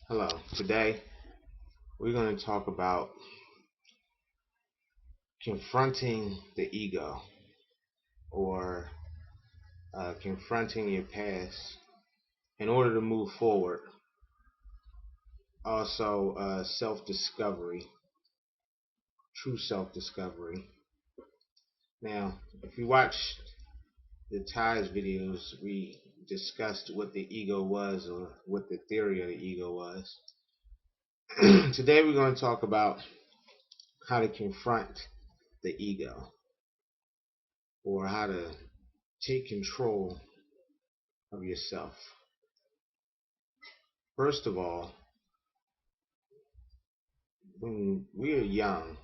Hello. Today we're going to talk about confronting the ego or confronting your past in order to move forward. Also, self discovery, true self discovery. Now, if you watch the Ty's videos, we discussed what the ego was or what the theory of the ego was. Today we're going to talk about how to confront the ego or how to take control of yourself. First of all, when we are young,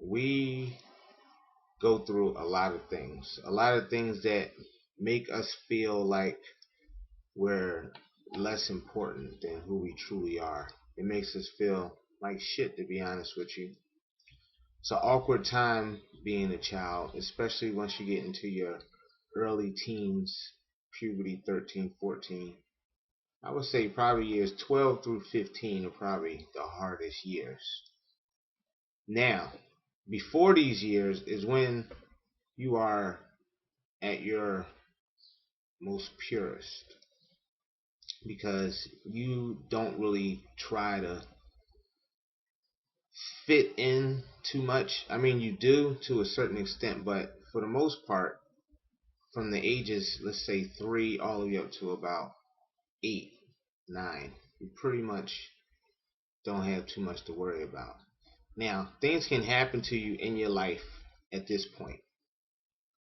we go through a lot of things that make us feel like we're less important than who we truly are. It makes us feel like shit, to be honest with you. It's an awkward time being a child, especially once you get into your early teens, puberty, 13, 14. I would say probably years 12 through 15 are probably the hardest years. Now, before these years is when you are at your most purest because you don't really try to fit in too much. I mean, you do to a certain extent, but for the most part, from the ages, let's say 3 all the way up to about 8, 9, you pretty much don't have too much to worry about. Now, things can happen to you in your life at this point.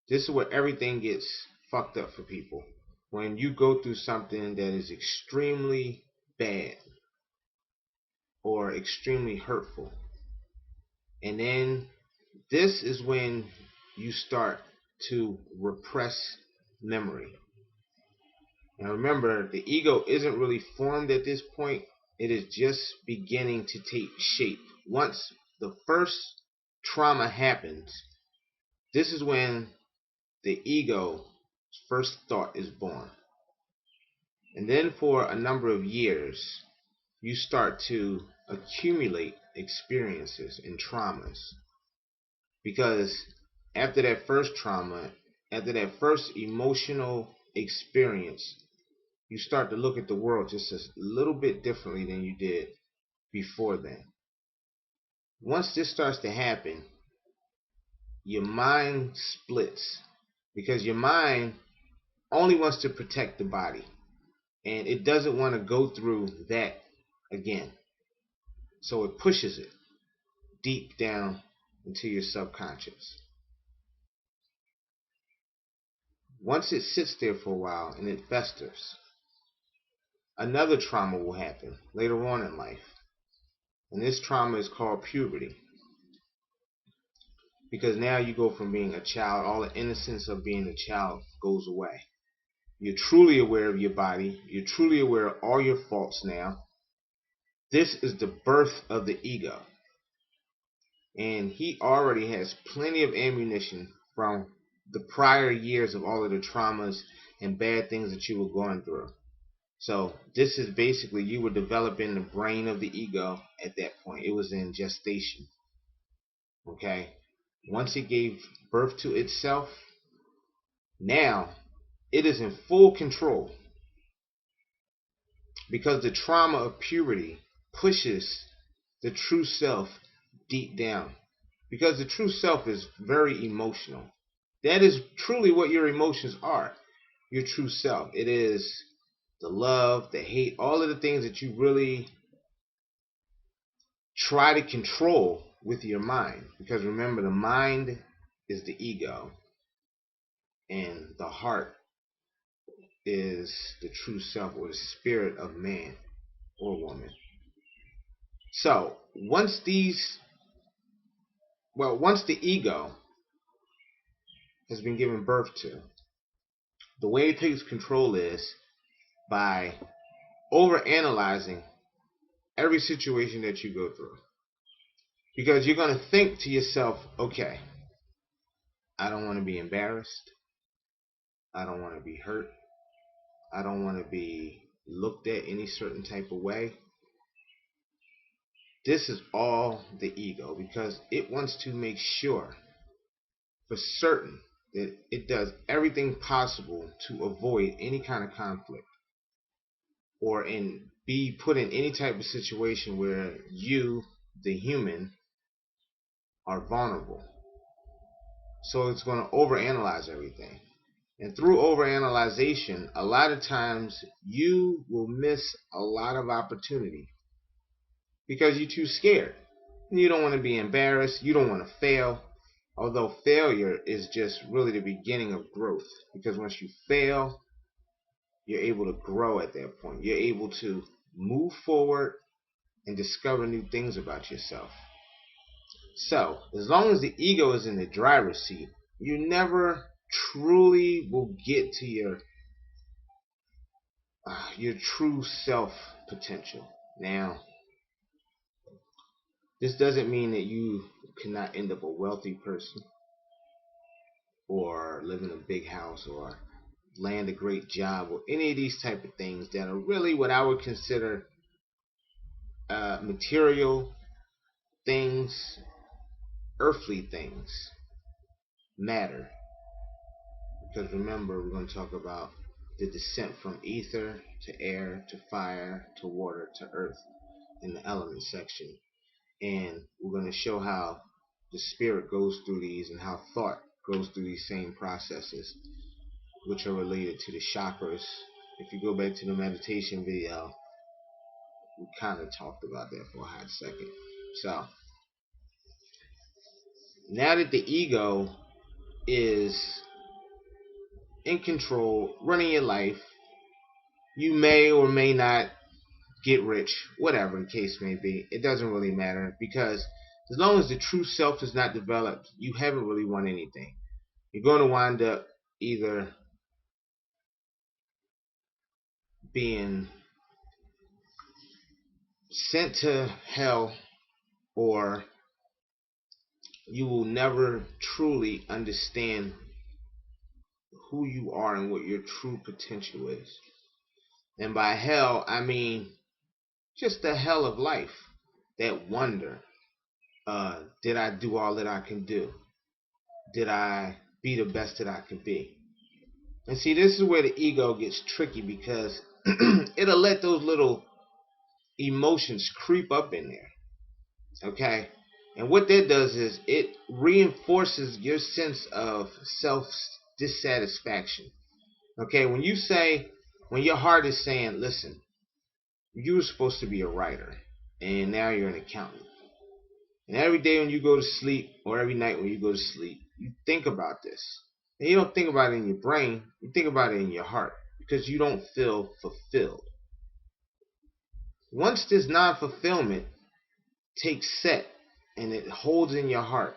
This is where everything gets fucked up for people. When you go through something that is extremely bad or extremely hurtful. And then this is when you start to repress memory. Now remember, the ego isn't really formed at this point. It is just beginning to take shape. Once the first trauma happens, this is when the ego's first thought is born. And then for a number of years, you start to accumulate experiences and traumas. Because after that first trauma, after that first emotional experience, you start to look at the world just a little bit differently than you did before then. Once this starts to happen, your mind splits because your mind only wants to protect the body and it doesn't want to go through that again. So it pushes it deep down into your subconscious. Once it sits there for a while and it festers, another trauma will happen later on in life. And this trauma is called puberty. Because now you go from being a child, all the innocence of being a child goes away. You're truly aware of your body. You're truly aware of all your faults now. This is the birth of the ego. And he already has plenty of ammunition from the prior years of all of the traumas and bad things that you were going through. So this is basically you were developing the brain of the ego at that point. It was in gestation. Okay? Once it gave birth to itself, now it is in full control because the trauma of puberty pushes the true self deep down. Because the true self is very emotional. That is truly what your emotions are. Your true self. It is the love, the hate, all of the things that you really try to control with your mind. Because remember, the mind is the ego, and the heart is the true self or the spirit of man or woman. So once the ego has been given birth to, the way it takes control is by overanalyzing every situation that you go through. Because you're going to think to yourself, okay, I don't want to be embarrassed. I don't want to be hurt. I don't want to be looked at any certain type of way. This is all the ego because it wants to make sure for certain that it does everything possible to avoid any kind of conflict or be put in any type of situation where you, the human, are vulnerable. So it's going to overanalyze everything. And through overanalyzation, a lot of times you will miss a lot of opportunity because you're too scared. You don't want to be embarrassed. You don't want to fail. Although failure is just really the beginning of growth. Because once you fail, you're able to grow at that point. You're able to move forward and discover new things about yourself. So, as long as the ego is in the driver's seat, you never truly will get to your true self potential. Now, this doesn't mean that you cannot end up a wealthy person or live in a big house or land a great job or any of these type of things that are really what I would consider material things, earthly things matter. Because remember, we're going to talk about the descent from ether to air to fire to water to earth in the element section. And we're going to show how the spirit goes through these and how thought goes through these same processes, which are related to the chakras. If you go back to the meditation video, we kind of talked about that for a hot second. So, now that the ego is in control, running your life, you may or may not get rich, whatever the case may be. It doesn't really matter because as long as the true self is not developed, you haven't really won anything. You're going to wind up either being sent to hell or you will never truly understand who you are and what your true potential is. And by hell, I mean just the hell of life. That wonder. Did I do all that I can do? Did I be the best that I can be? And see, this is where the ego gets tricky because it'll let those little emotions creep up in there. Okay? And what that does is it reinforces your sense of self dissatisfaction. Okay? When your heart is saying, listen, you were supposed to be a writer, and now you're an accountant. And every day when you go to sleep, or every night when you go to sleep, you think about this. And you don't think about it in your brain, you think about it in your heart, because you don't feel fulfilled. Once this non-fulfillment takes set and it holds in your heart,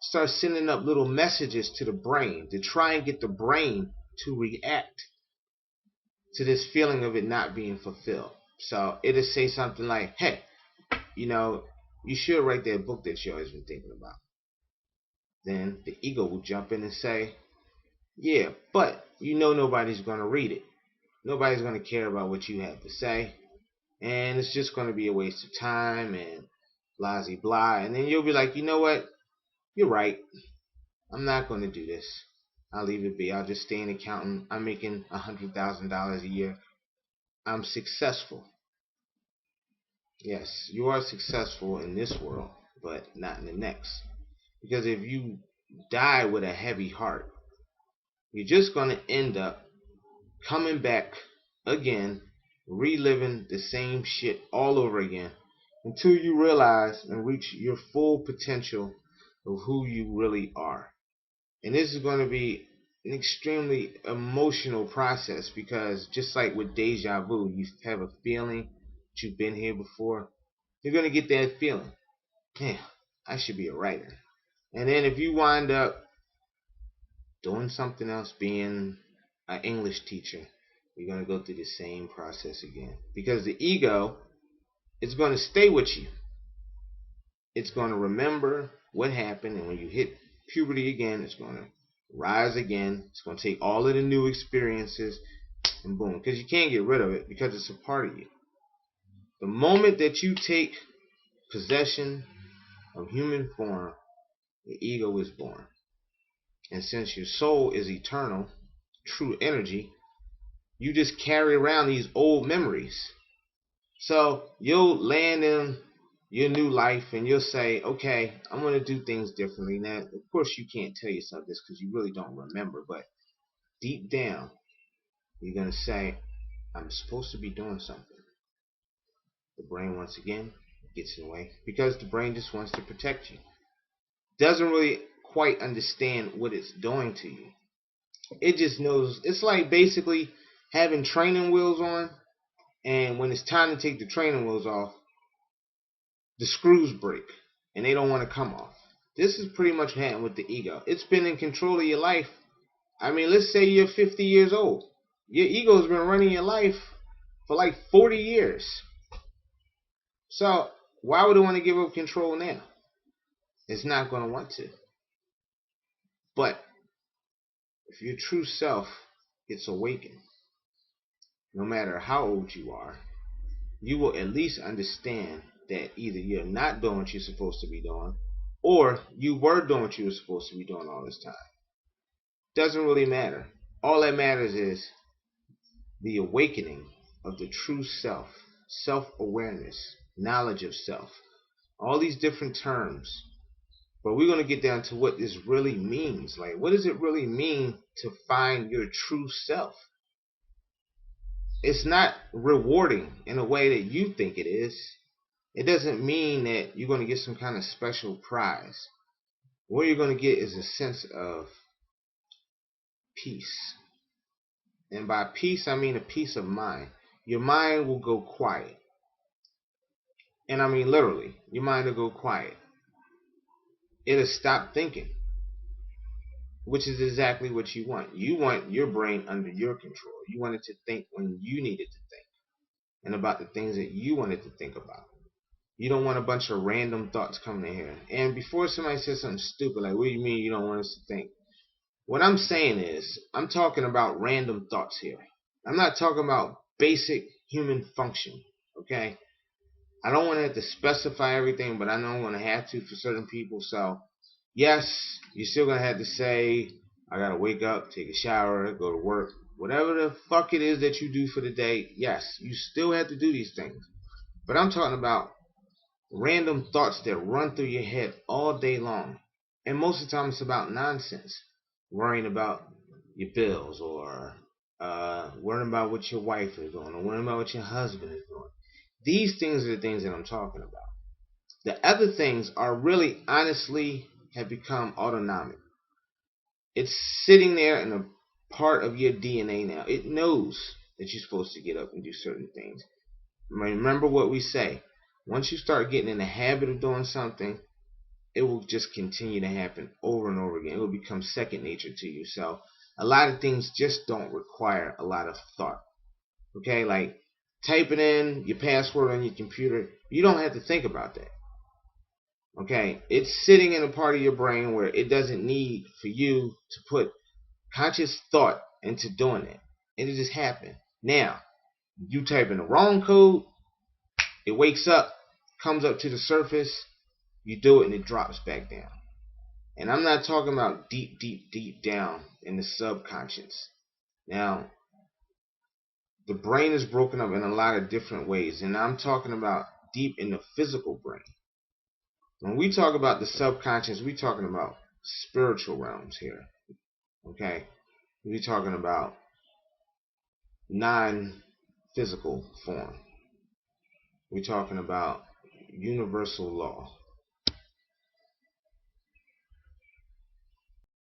start sending up little messages to the brain to try and get the brain to react to this feeling of it not being fulfilled. So it'll say something like, hey, you should write that book that you always been thinking about. Then the ego will jump in and say, yeah, but nobody's going to read it. Nobody's going to care about what you have to say. And it's just going to be a waste of time and blah, blah, blah. And then you'll be like, you know what? You're right. I'm not going to do this. I'll leave it be. I'll just stay an accountant. I'm making $100,000 a year. I'm successful. Yes, you are successful in this world, but not in the next. Because if you die with a heavy heart, you're just going to end up coming back again, reliving the same shit all over again until you realize and reach your full potential of who you really are. And this is going to be an extremely emotional process because just like with deja vu, you have a feeling that you've been here before. You're going to get that feeling. Man, I should be a writer. And then if you wind up doing something else, being an English teacher, you're going to go through the same process again. Because the ego is going to stay with you. It's going to remember what happened, and when you hit puberty again, it's going to rise again. It's going to take all of the new experiences, and boom. Because you can't get rid of it because it's a part of you. The moment that you take possession of human form, the ego is born. And since your soul is eternal, true energy, you just carry around these old memories. So you'll land in your new life and you'll say, okay, I'm going to do things differently. Now, of course, you can't tell yourself this because you really don't remember, but deep down, you're going to say, I'm supposed to be doing something. The brain, once again, gets in the way because the brain just wants to protect you. Doesn't really quite understand what it's doing to you. It just knows. It's like basically having training wheels on, and when it's time to take the training wheels off, the screws break and they don't want to come off. This is pretty much happening with the ego. It's been in control of your life. I mean, let's say you're 50 years old. Your ego's been running your life for like 40 years. So why would it want to give up control now? It's not going to want to. But if your true self gets awakened, no matter how old you are, you will at least understand that either you're not doing what you're supposed to be doing, or you were doing what you were supposed to be doing all this time. Doesn't really matter. All that matters is the awakening of the true self, self-awareness, knowledge of self, all these different terms. But we're going to get down to what this really means. Like, what does it really mean to find your true self? It's not rewarding in a way that you think it is. It doesn't mean that you're going to get some kind of special prize. What you're going to get is a sense of peace. And by peace, I mean a peace of mind. Your mind will go quiet. And I mean literally, your mind will go quiet. It'll stop thinking, which is exactly what you want. You want your brain under your control. You want it to think when you need it to think and about the things that you want it to think about. You don't want a bunch of random thoughts coming in here. And before somebody says something stupid, like, what do you mean you don't want us to think? What I'm saying is, I'm talking about random thoughts here. I'm not talking about basic human function, okay? I don't want to have to specify everything, but I know I'm going to have to for certain people. So, yes, you're still going to have to say, I got to wake up, take a shower, go to work. Whatever the fuck it is that you do for the day, yes, you still have to do these things. But I'm talking about random thoughts that run through your head all day long. And most of the time it's about nonsense. Worrying about your bills, or worrying about what your wife is doing, or worrying about what your husband is doing. These things are the things that I'm talking about. The other things are really, honestly, have become autonomic. It's sitting there in a part of your DNA now. It knows that you're supposed to get up and do certain things. Remember what we say. Once you start getting in the habit of doing something, it will just continue to happen over and over again. It will become second nature to you. So a lot of things just don't require a lot of thought. Okay, like typing in your password on your computer, you don't have to think about that. Okay, it's sitting in a part of your brain where it doesn't need for you to put conscious thought into doing it. It'll just happen. Now, you type in the wrong code, it wakes up, comes up to the surface, you do it and it drops back down. And I'm not talking about deep, deep, deep down in the subconscious. Now, the brain is broken up in a lot of different ways, and I'm talking about deep in the physical brain. When we talk about the subconscious, we're talking about spiritual realms here. Okay? We're talking about non-physical form. We're talking about universal law.